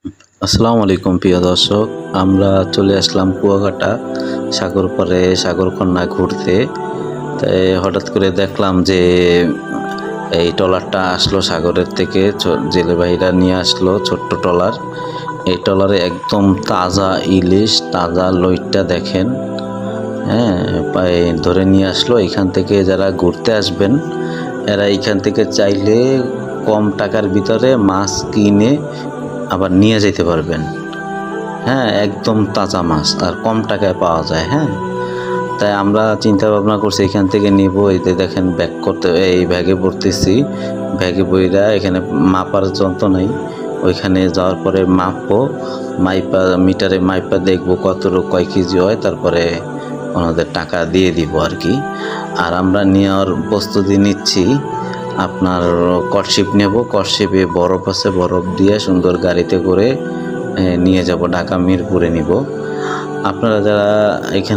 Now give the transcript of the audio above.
আসসালামু আলাইকুম প্রিয় দর্শক, আমরা চলে আসলাম কুয়াকাটা সাগর পাড়ে সাগরকন্যা ঘুরতে। তাই হঠাৎ করে দেখলাম যে এই ট্রলারটা আসলো সাগরের থেকে, জেলে ভাইরা নিয়ে আসলো ছোট্ট ট্রলার। এই ট্রলারে একদম তাজা ইলিশ, তাজা লইট্টা দেখেন। হ্যাঁ, ধরে নিয়ে আসলো। এখান থেকে যারা ঘুরতে আসবেন এরা এইখান থেকে চাইলে কম টাকার ভিতরে মাছ কিনে আবার নিয়ে যেতে পারবেন। হ্যাঁ, একদম তাজা মাছ আর কম টাকায় পাওয়া যায়। হ্যাঁ, তাই আমরা চিন্তা ভাবনা করছি এখান থেকে নিব। এই যে দেখেন ব্যাগ করতে, এই ব্যাগে ভরতেছি। ব্যাগে বইরা এখানে মাপার যন্ত্র নেই, ওইখানে যাওয়ার পরে মাপবো, মাইপা মিটারে মাইপা দেখবো কয় কেজি হয়, তারপরে ওনাদের টাকা দিয়ে দিব আর কি। আর আমরা নেওয়ার প্রস্তুতি নিচ্ছি। আপনার কটশিপ নেব, কটশিপে বরফ আছে, বরফ দিয়ে সুন্দর গাড়িতে করে নিয়ে যাব, ঢাকা মিরপুরে নিব। আপনারা যারা এখানে